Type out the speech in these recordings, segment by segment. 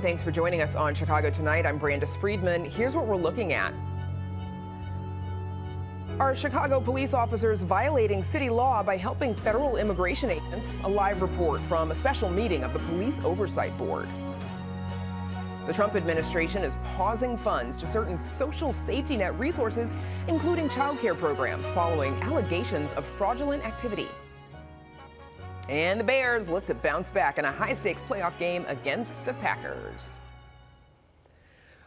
Thanks for joining us on Chicago Tonight. I'm Brandis Friedman. Here's what we're looking at. Are Chicago police officers violating city law by helping federal immigration agents? A live report from a special meeting of the Police Oversight Board. The Trump administration is pausing funds to certain social safety net resources, including child care programs, following allegations of fraudulent activity. And the Bears look to bounce back in a high-stakes playoff game against the Packers.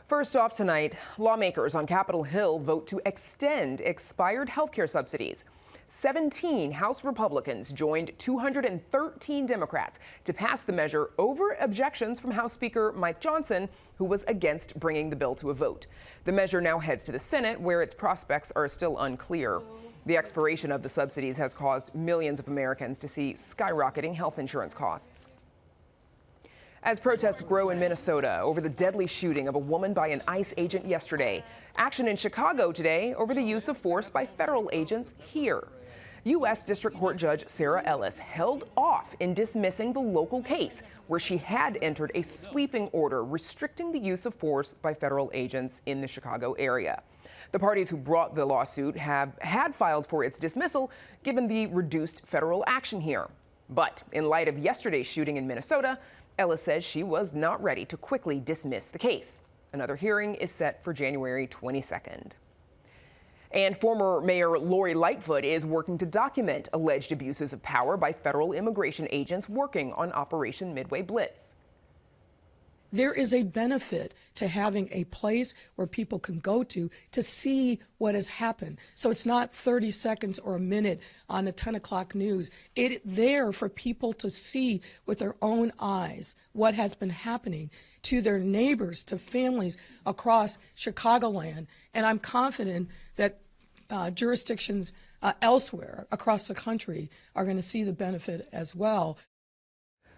First off tonight, lawmakers on Capitol Hill vote to extend expired health care subsidies. 17 House Republicans joined 213 Democrats to pass the measure over objections from House Speaker Mike Johnson, who was against bringing the bill to a vote. The measure now heads to the Senate, where its prospects are still unclear. The expiration of the subsidies has caused millions of Americans to see skyrocketing health insurance costs. As protests grow in Minnesota over the deadly shooting of a woman by an ICE agent yesterday, action in Chicago today over the use of force by federal agents here. U.S. District Court Judge Sarah Ellis held off in dismissing the local case where she had entered a sweeping order restricting the use of force by federal agents in the Chicago area. The parties who brought the lawsuit had filed for its dismissal given the reduced federal action here. But in light of yesterday's shooting in Minnesota, Ellis says she was not ready to quickly dismiss the case. Another hearing is set for January 22nd. And former Mayor Lori Lightfoot is working to document alleged abuses of power by federal immigration agents working on Operation Midway Blitz. There is a benefit to having a place where people can go to see what has happened. So it's not 30 seconds or a minute on the 10 o'clock news. It's there for people to see with their own eyes what has been happening to their neighbors, to families across Chicagoland. And I'm confident that jurisdictions elsewhere across the country are going to see the benefit as well.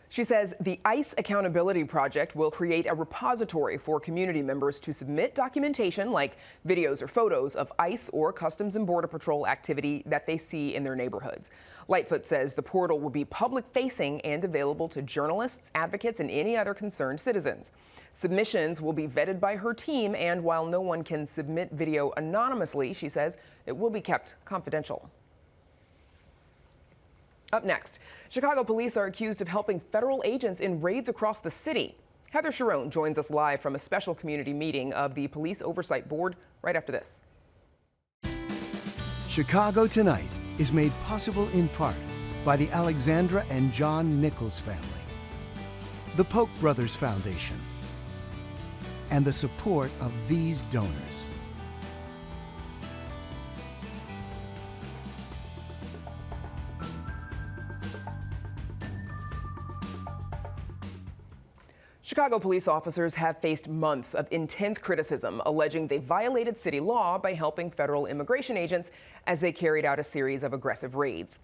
She says the ICE Accountability Project will create a repository for community members to submit documentation like videos or photos of ICE or Customs and Border Patrol activity that they see in their neighborhoods. Lightfoot says the portal will be public-facing and available to journalists, advocates, and any other concerned citizens. Submissions will be vetted by her team, and while no one can submit video anonymously, she says it will be kept confidential. Up next, Chicago police are accused of helping federal agents in raids across the city. Heather Sharon joins us live from a special community meeting of the Police Oversight Board right after this. Chicago Tonight is made possible in part by the Alexandra and John Nichols family, the Polk Brothers Foundation, and the support of these donors. Chicago police officers have faced months of intense criticism, alleging they violated city law by helping federal immigration agents as they carried out a series of aggressive raids.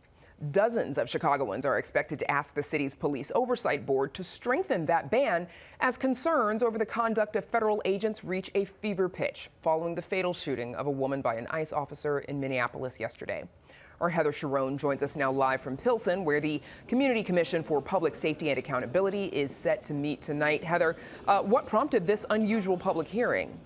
Dozens of Chicagoans are expected to ask the city's Police Oversight Board to strengthen that ban as concerns over the conduct of federal agents reach a fever pitch following the fatal shooting of a woman by an ICE officer in Minneapolis yesterday. Our Heather Sharon joins us now live from Pilsen, where the Community Commission for Public Safety and Accountability is set to meet tonight. Heather, what prompted this unusual public hearing?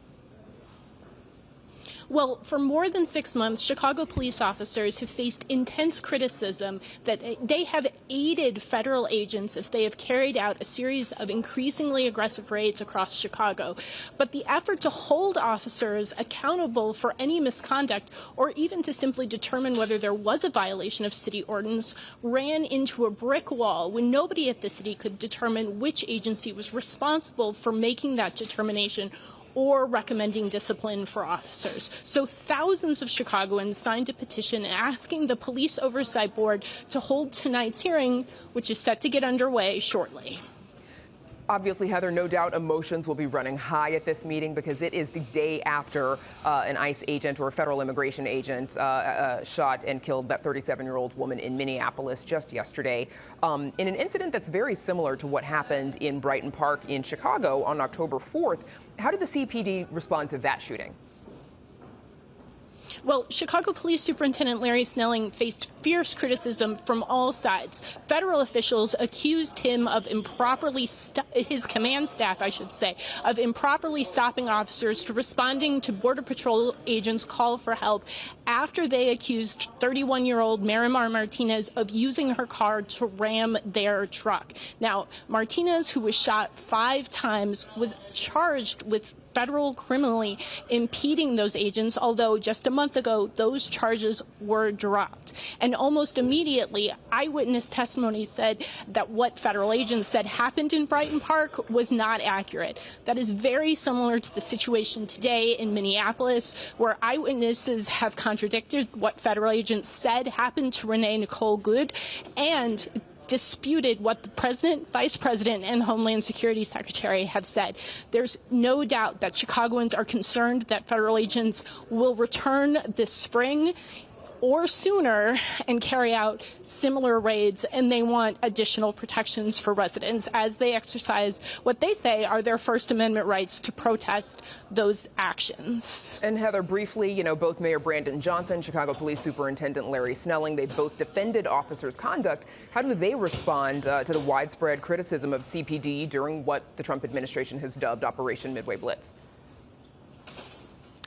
Well, for more than 6 months, Chicago police officers have faced intense criticism that they have aided federal agents if they have carried out a series of increasingly aggressive raids across Chicago. But the effort to hold officers accountable for any misconduct, or even to simply determine whether there was a violation of city ordinance, ran into a brick wall when nobody at the city could determine which agency was responsible for making that determination or recommending discipline for officers. So thousands of Chicagoans signed a petition asking the Police Oversight Board to hold tonight's hearing, which is set to get underway shortly. Obviously, Heather, no doubt emotions will be running high at this meeting because it is the day after an ICE agent or a federal immigration agent shot and killed that 37-year-old woman in Minneapolis just yesterday in an incident that's very similar to what happened in Brighton Park in Chicago on October 4th. How did the CPD respond to that shooting? Well, Chicago Police Superintendent Larry Snelling faced fierce criticism from all sides. Federal officials accused him of his command staff, I should say, of improperly stopping officers to responding to Border Patrol agents' call for help after they accused 31-year-old Marimar Martinez of using her car to ram their truck. Now, Martinez, who was shot 5 times, was charged with federal criminally impeding those agents, although just a month ago those charges were dropped. And almost immediately, eyewitness testimony said that what federal agents said happened in Brighton Park was not accurate. That is very similar to the situation today in Minneapolis, where eyewitnesses have contradicted what federal agents said happened to Renee Nicole Good and disputed what the president, vice president, and Homeland Security Secretary have said. There's no doubt that Chicagoans are concerned that federal agents will return this spring or sooner and carry out similar raids, and they want additional protections for residents as they exercise what they say are their First Amendment rights to protest those actions. And Heather, briefly, both Mayor Brandon Johnson, Chicago Police Superintendent Larry Snelling, they both defended officers' conduct. How do they respond to the widespread criticism of CPD during what the Trump administration has dubbed Operation Midway Blitz?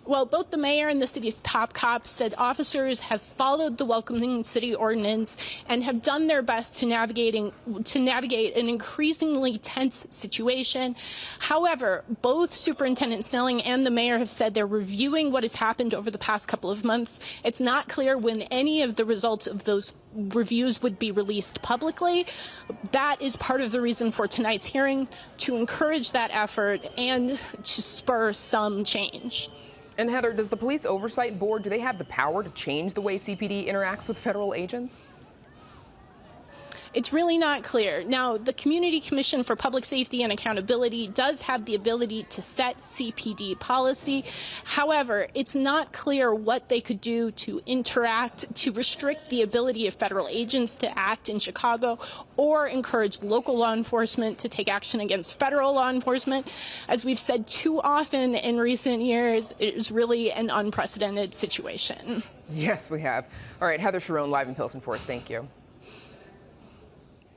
Well, both the mayor and the city's top cop said officers have followed the welcoming city ordinance and have done their best to navigate an increasingly tense situation. However, both Superintendent Snelling and the mayor have said they're reviewing what has happened over the past couple of months. It's not clear when any of the results of those reviews would be released publicly. That is part of the reason for tonight's hearing, to encourage that effort and to spur some change. And Heather, does the Police Oversight Board, do they have the power to change the way CPD interacts with federal agents? It's really not clear. Now, the Community Commission for Public Safety and Accountability does have the ability to set CPD policy. However, it's not clear what they could do to interact, to restrict the ability of federal agents to act in Chicago, or encourage local law enforcement to take action against federal law enforcement. As we've said too often in recent years, it is really an unprecedented situation. Yes, we have. All right, Heather Sharon, live in Pilsen for us. Thank you.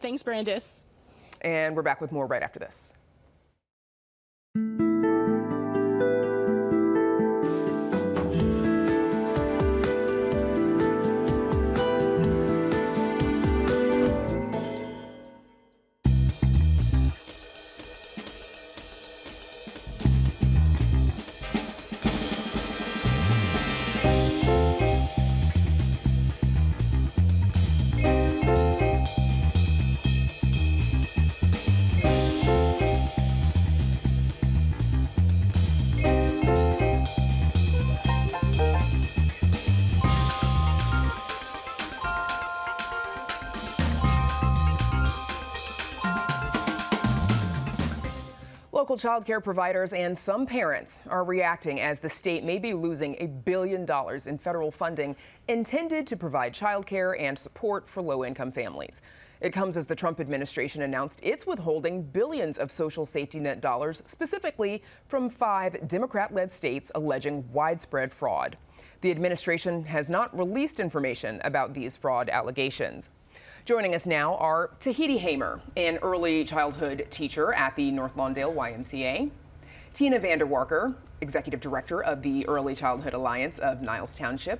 Thanks, Brandis. And we're back with more right after this. Local child care providers and some parents are reacting as the state may be losing $1 billion in federal funding intended to provide child care and support for low-income families. It comes as the Trump administration announced it's withholding billions of social safety net dollars, specifically from 5 Democrat-led states alleging widespread fraud. The administration has not released information about these fraud allegations. Joining us now are Tahiti Hamer, an early childhood teacher at the North Lawndale YMCA, Tina Vanderwarker, Executive Director of the Early Childhood Alliance of Niles Township,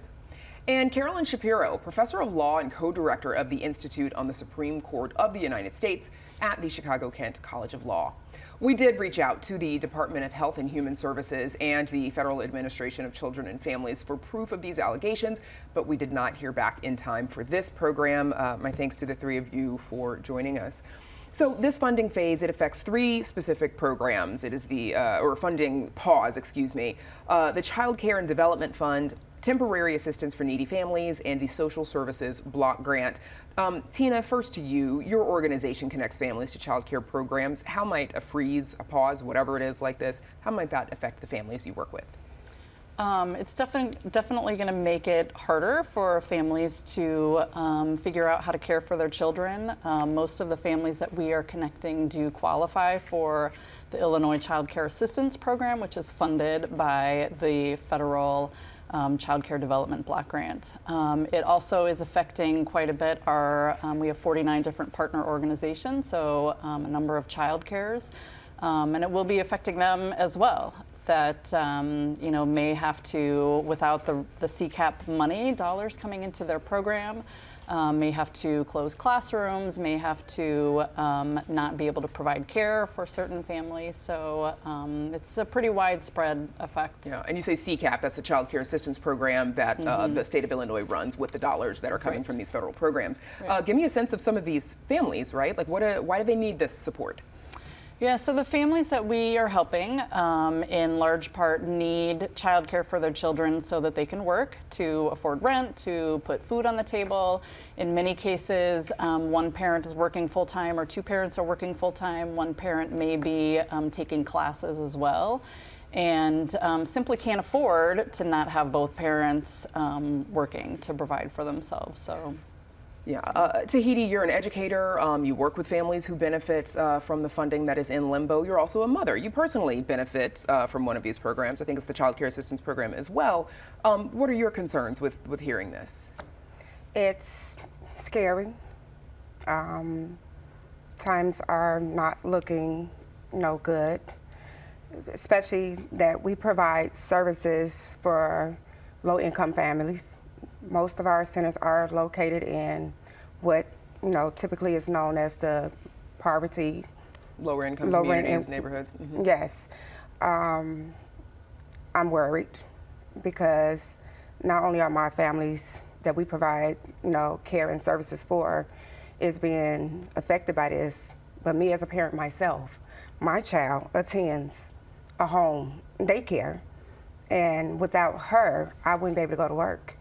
and Carolyn Shapiro, Professor of Law and Co-Director of the Institute on the Supreme Court of the United States at the Chicago-Kent College of Law. We did reach out to the Department of Health and Human Services and the Federal Administration of Children and Families for proof of these allegations, but we did not hear back in time for this program. My thanks to the 3 of you for joining us. So this funding phase, it affects 3 specific programs. It is the, or funding pause, excuse me, the Child Care and Development Fund, Temporary Assistance for Needy Families, and the Social Services Block Grant. Tina, first to you. Your organization connects families to child care programs. How might a freeze, a pause, whatever it is like this, how might that affect the families you work with? It's definitely going to make it harder for families to figure out how to care for their children. Most of the families that we are connecting do qualify for the Illinois Child Care Assistance Program, which is funded by the federal Child Care Development Block Grant. It also is affecting quite a bit our, we have 49 different partner organizations, so a number of child cares, and it will be affecting them as well. That you know, may have to, without the CCAP money, dollars coming into their program, may have to close classrooms, may have to not be able to provide care for certain families. So it's a pretty widespread effect. Yeah, and you say CCAP, that's the Child Care Assistance Program that the state of Illinois runs with the dollars that are coming from these federal programs. Give me a sense of some of these families, right? Like, why do they need this support? Yeah, so the families that we are helping in large part need childcare for their children so that they can work, to afford rent, to put food on the table. In many cases, one parent is working full-time or two parents are working full-time. One parent may be taking classes as well, and simply can't afford to not have both parents working to provide for themselves. So. Yeah, Tahiti, you're an educator. You work with families who benefit from the funding that is in limbo. You're also a mother. You personally benefit from one of these programs. I think it's the Child Care Assistance Program as well. What are your concerns with hearing this? It's scary. Times are not looking, good, especially that we provide services for low-income families. Most of our centers are located in what typically is known as the poverty, lower income communities, neighborhoods. Mm-hmm. Yes, I'm worried because not only are my families that we provide care and services for is being affected by this, but me as a parent myself, my child attends a home daycare, and without her, I wouldn't be able to go to work.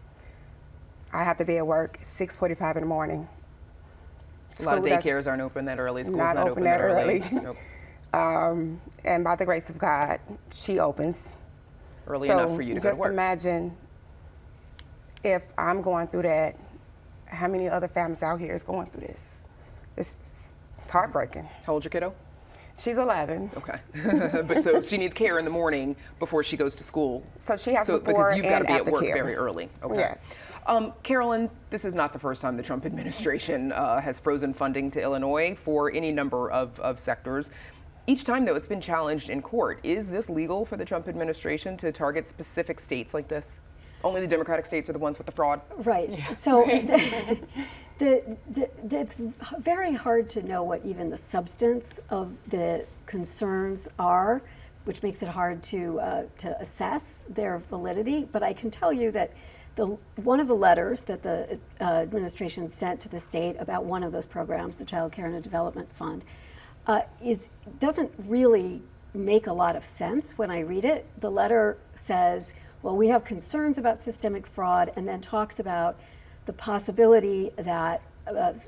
I have to be at work 6:45 in the morning. A lot of daycares aren't open that early. School's not open that early. Nope. And by the grace of God, she opens. Early enough for you to go to work. Just imagine if I'm going through that, how many other families out here is going through this? It's heartbreaking. How old's your kiddo? She's 11. Okay. But so she needs care in the morning before she goes to school. So she has before because you've got to be at work care. very early. Okay. Yes. Carolyn, this is not the first time the Trump administration has frozen funding to Illinois for any number of sectors. Each time, though, it's been challenged in court. Is this legal for the Trump administration to target specific states like this? Only the Democratic states are the ones with the fraud? Right. Yeah. So it's very hard to know what even the substance of the concerns are, which makes it hard to assess their validity. But I can tell you that one of the letters that the administration sent to the state about one of those programs, the Child Care and Development Fund, doesn't really make a lot of sense when I read it. The letter says, well, we have concerns about systemic fraud, and then talks about the possibility that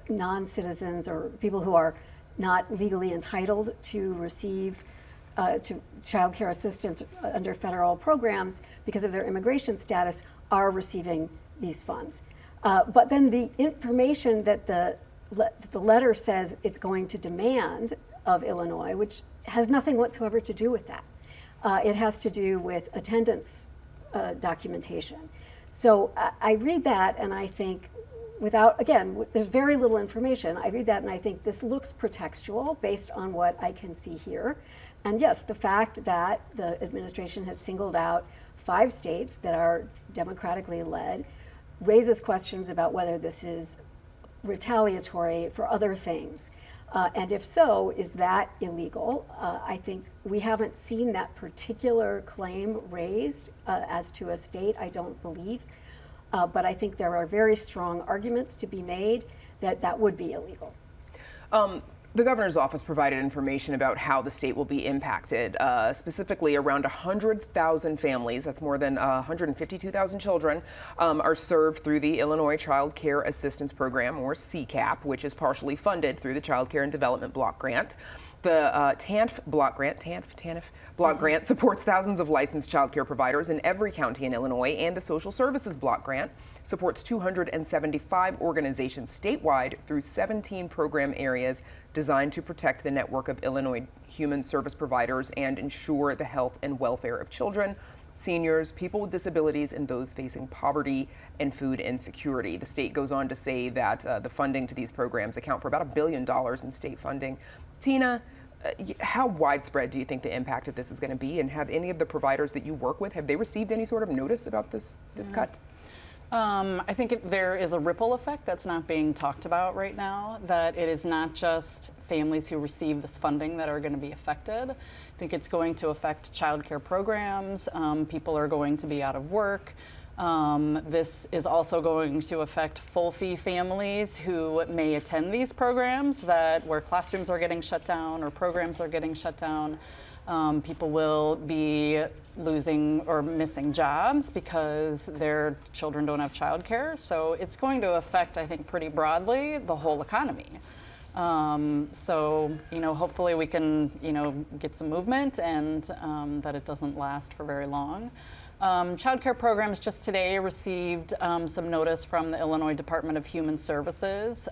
non-citizens or people who are not legally entitled to receive to child care assistance under federal programs because of their immigration status are receiving these funds. But then the information that the letter says it's going to demand of Illinois, which has nothing whatsoever to do with that. It has to do with attendance documentation. So I read that and I think, there's very little information. I read that and I think this looks pretextual based on what I can see here. And yes, the fact that the administration has singled out 5 states that are democratically led raises questions about whether this is retaliatory for other things. And if so, is that illegal? I think we haven't seen that particular claim raised as to a state, I don't believe. But I think there are very strong arguments to be made that that would be illegal. The governor's office provided information about how the state will be impacted, specifically around 100,000 families, that's more than 152,000 children, are served through the Illinois Child Care Assistance Program, or CCAP, which is partially funded through the Child Care and Development Block Grant. The TANF Block Grant supports thousands of licensed child care providers in every county in Illinois, and the Social Services Block Grant supports 275 organizations statewide through 17 program areas designed to protect the network of Illinois human service providers and ensure the health and welfare of children seniors, people with disabilities, and those facing poverty and food insecurity. The state goes on to say that the funding to these programs account for about $1 billion in state funding. Tina, how widespread do you think the impact of this is going to be? And have any of the providers that you work with, have they received any sort of notice about this cut? I think there is a ripple effect that's not being talked about right now, that it is not just families who receive this funding that are going to be affected. I think it's going to affect childcare programs. People are going to be out of work. This is also going to affect full fee families who may attend these programs where classrooms are getting shut down or programs are getting shut down. People will be losing or missing jobs because their children don't have childcare. So it's going to affect, I think, pretty broadly the whole economy. So, hopefully we can, get some movement and that it doesn't last for very long. Childcare programs just today received some notice from the Illinois Department of Human Services,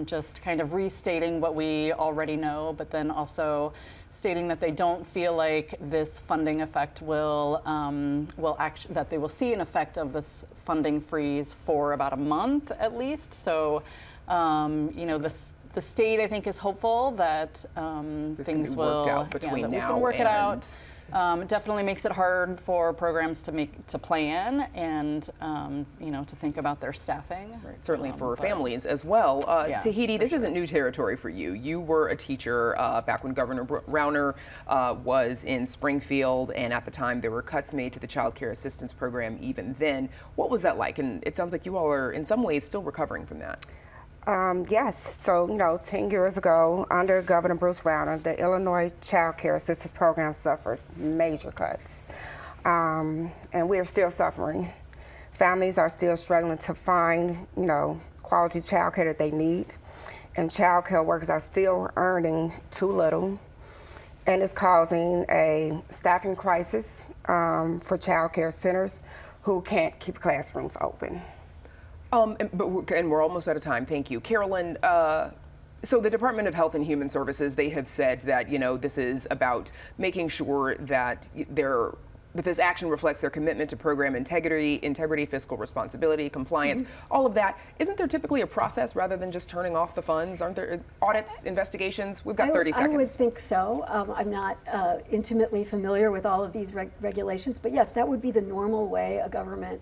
just kind of restating what we already know, but then also stating that they don't feel like this funding effect that they will see an effect of this funding freeze for about a month at least. So, the state, I think, is hopeful that things will work out between we now can work and it out. It definitely makes it hard for programs to plan and to think about their staffing. Right. Certainly for families as well. Tahiti, this isn't new territory for you. You were a teacher back when Governor Rauner was in Springfield, and at the time there were cuts made to the child care assistance program even then. What was that like? And it sounds like you all are in some ways still recovering from that. Yes, so 10 years ago, under Governor Bruce Rauner, the Illinois Child Care Assistance Program suffered major cuts, and we're still suffering. Families are still struggling to find, quality child care that they need, and child care workers are still earning too little, and it's causing a staffing crisis for child care centers who can't keep classrooms open. And we're almost out of time. Thank you. Carolyn, so the Department of Health and Human Services, they have said that, this is about making sure that this action reflects their commitment to program integrity, fiscal responsibility, compliance, all of that. Isn't there typically a process rather than just turning off the funds? Aren't there audits, investigations? We've got 30 seconds. I would think so. I'm not intimately familiar with all of these regulations, but yes, that would be the normal way a government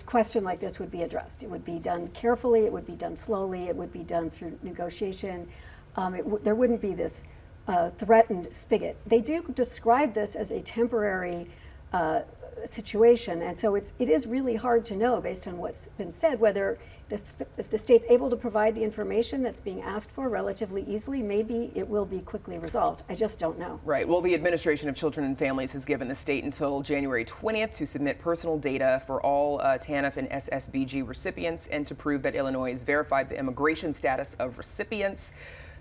question like this would be addressed. It would be done carefully, it would be done slowly, it would be done through negotiation. There wouldn't be this threatened spigot. They do describe this as a temporary situation, and so it is really hard to know, based on what's been said, whether if the state's able to provide the information that's being asked for relatively easily, maybe it will be quickly resolved. I just don't know. Right. Well, the Administration of Children and Families has given the state until January 20th to submit personal data for all TANF and SSBG recipients and to prove that Illinois has verified the immigration status of recipients.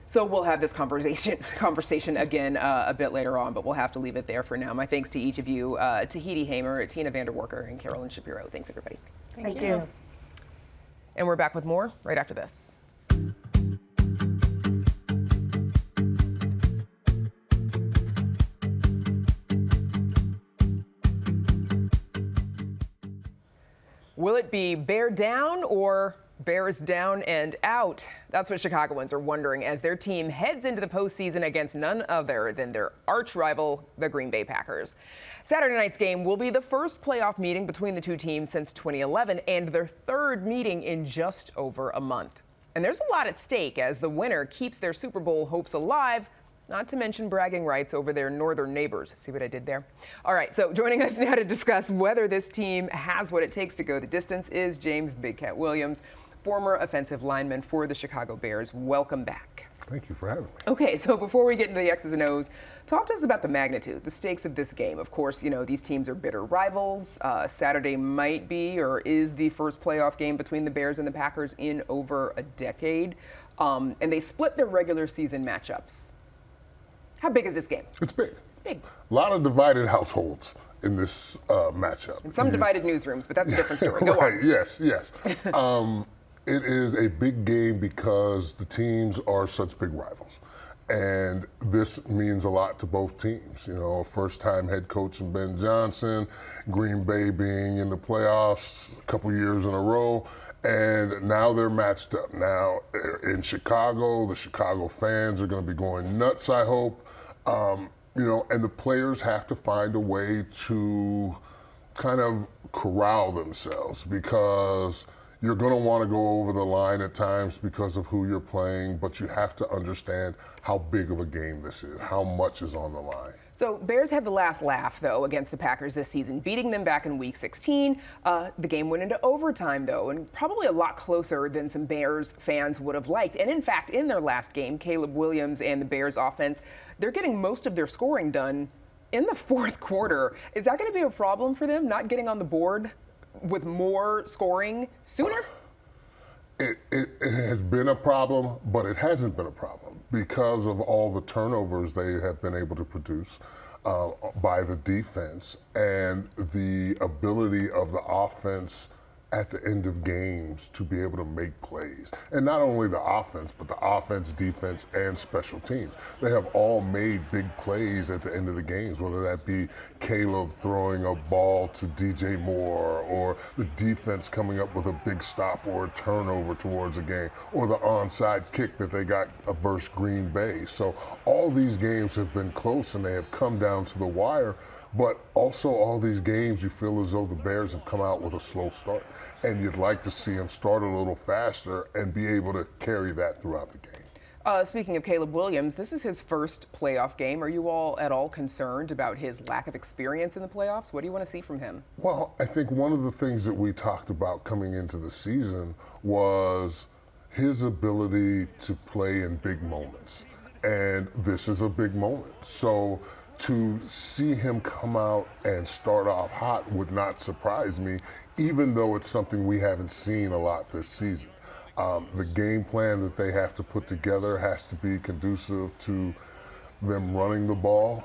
So we'll have this conversation again a bit later on, but we'll have to leave it there for now. My thanks to each of you, Tahiti Hamer, Tina Vanderwerker, and Carolyn Shapiro. Thanks, everybody. Thank you. And we're back with more right after this. Will it be bear down or Bears down and out? That's what Chicagoans are wondering as their team heads into the postseason against none other than their arch rival, the Green Bay Packers. Saturday night's game will be the first playoff meeting between the two teams since 2011 and their third meeting in just over a month. And there's a lot at stake as the winner keeps their Super Bowl hopes alive, not to mention bragging rights over their northern neighbors. See what I did there? All right, so joining us now to discuss whether this team has what it takes to go the distance is James Big Cat Williams, former offensive lineman for the Chicago Bears. Welcome back. Thank you for having me. Okay, so before we get into the X's and O's, talk to us about the magnitude, the stakes of this game. Of course, these teams are bitter rivals. Saturday might be or is the first playoff game between the Bears and the Packers in over a decade. And they split their regular season matchups. How big is this game? It's big. It's big. A lot of divided households in this matchup. And some divided newsrooms, but that's a different story. Go right, on. Yes. It is a big game because the teams are such big rivals. And this means a lot to both teams. You know, first-time head coach in Ben Johnson, Green Bay being in the playoffs a couple years in a row, and now they're matched up. Now in Chicago, the Chicago fans are going to be going nuts, I hope. You know, and the players have to find a way to kind of corral themselves, because you're going to want to go over the line at times because of who you're playing, but you have to understand how big of a game this is, how much is on the line. So Bears had the last laugh, though, against the Packers this season, beating them back in Week 16. The game went into overtime, though, and probably a lot closer than some Bears fans would have liked. And in fact, in their last game, Caleb Williams and the Bears offense, they're getting most of their scoring done in the fourth quarter. Is that going to be a problem for them, not getting on the board with more scoring sooner? It has been a problem, but it hasn't been a problem because of all the turnovers they have been able to produce by the defense and the ability of the offense at the end of games to be able to make plays. And not only the offense, but the offense, defense, and special teams. They have all made big plays at the end of the games, whether that be Caleb throwing a ball to DJ Moore, or the defense coming up with a big stop or a turnover towards a game, or the onside kick that they got versus Green Bay. So all these games have been close and they have come down to the wire. But also all these games, you feel as though the Bears have come out with a slow start. And you'd like to see them start a little faster and be able to carry that throughout the game. Speaking of Caleb Williams, this is his first playoff game. Are you all at all concerned about his lack of experience in the playoffs? What do you want to see from him? Well, I think one of the things that we talked about coming into the season was his ability to play in big moments. And this is a big moment. So to see him come out and start off hot would not surprise me, even though it's something we haven't seen a lot this season. The game plan that they have to put together has to be conducive to them running the ball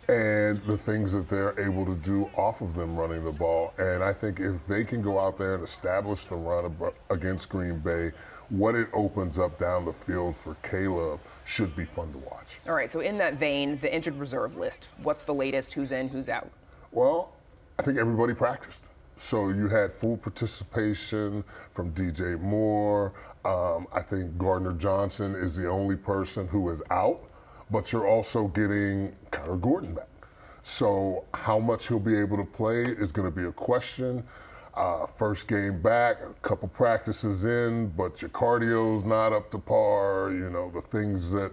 and the things that they're able to do off of them running the ball. And I think if they can go out there and establish the run against Green Bay, what it opens up down the field for Caleb should be fun to watch. All right, so in that vein, the injured reserve list, what's the latest? Who's in, who's out? Well, I think everybody practiced. So you had full participation from DJ Moore. I think Gardner Johnson is the only person who is out, but you're also getting Connor Gordon back. So how much he'll be able to play is going to be a question. First game back, a couple practices in, but your cardio's not up to par. You know, the things that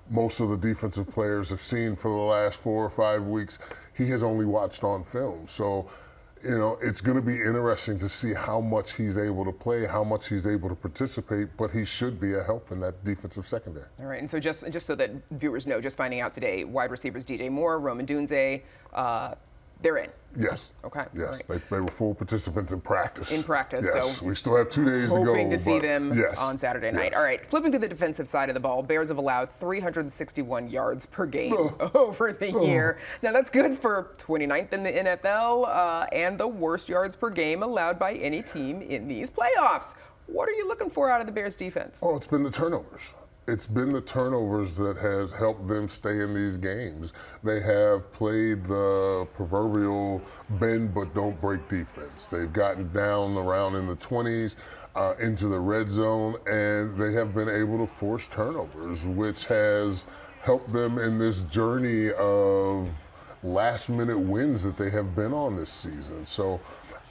most of the defensive players have seen for the last 4 or 5 weeks, he has only watched on film. So, you know, it's going to be interesting to see how much he's able to play, how much he's able to participate, but he should be a help in that defensive secondary. All right, and so just so that viewers know, just finding out today, wide receivers DJ Moore, Roman Dunze, they're in. Yes. Okay. Yes, right. they were full participants in practice. In practice. Yes, so we still have 2 days to go. Hoping to see them yes, on Saturday night. yes. All right, flipping to the defensive side of the ball, Bears have allowed 361 yards per game over the year. Now that's good for 29th in the NFL and the worst yards per game allowed by any team in these playoffs. What are you looking for out of the Bears defense? Oh, it's been the turnovers. It's been the turnovers that has helped them stay in these games. They have played the proverbial bend but don't break defense. They've gotten down around in the 20s into the red zone, and they have been able to force turnovers, which has helped them in this journey of last-minute wins that they have been on this season. So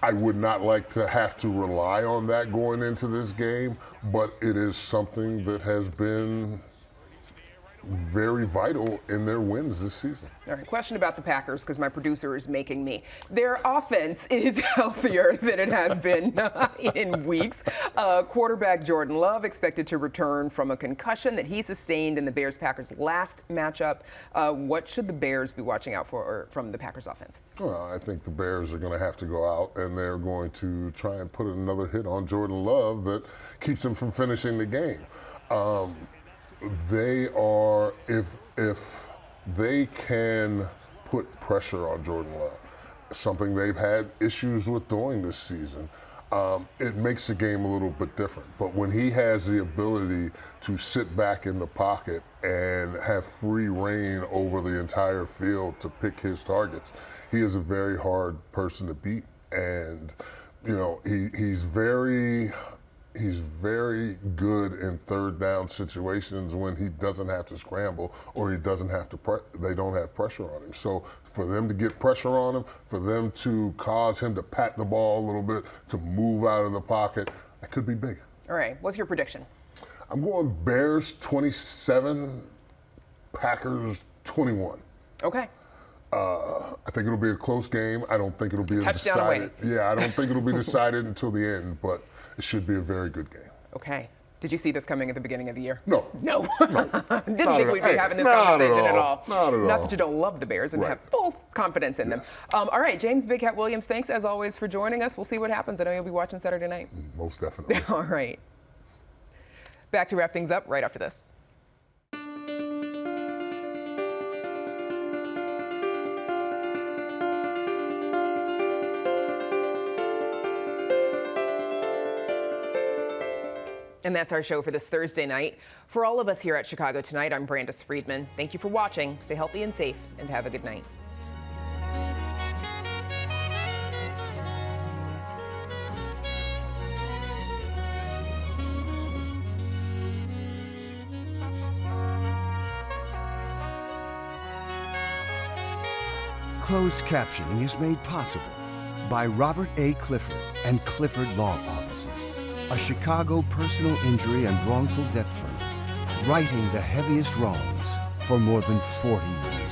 I would not like to have to rely on that going into this game, but it is something that has been very vital in their wins this season. All right, question about the Packers, because my producer is making me. Their offense is healthier than it has been in weeks. Quarterback Jordan Love expected to return from a concussion that he sustained in the Bears-Packers last matchup. What should the Bears be watching out for from the Packers offense? Well, I think the Bears are going to have to go out and they're going to try and put another hit on Jordan Love that keeps him from finishing the game. They are, if they can put pressure on Jordan Love, something they've had issues with doing this season, it makes the game a little bit different. But when he has the ability to sit back in the pocket and have free reign over the entire field to pick his targets, he is a very hard person to beat. And you know, he's very good in third down situations when he doesn't have to scramble or he doesn't have to they don't have pressure on him. So for them to get pressure on him, for them to cause him to pat the ball a little bit, to move out of the pocket, that could be big. All right, what's your prediction? I'm going Bears 27, Packers 21. Okay. I think it'll be a close game. I don't think it'll be touchdown decided. Yeah, I don't think it'll be decided until the end, but it should be a very good game. Okay. Did you see this coming at the beginning of the year? No. No. Didn't think we'd be having this conversation at all. Not at all. Not that you don't love the Bears and have full confidence in them. All right, James Big Cat Williams, thanks as always for joining us. We'll see what happens. I know you'll be watching Saturday night. Most definitely. All right. Back to wrap things up right after this. And that's our show for this Thursday night. For all of us here at Chicago Tonight, I'm Brandis Friedman. Thank you for watching. Stay healthy and safe, and have a good night. Closed captioning is made possible by Robert A. Clifford and Clifford Law Offices, a Chicago personal injury and wrongful death firm, righting the heaviest wrongs for more than 40 years.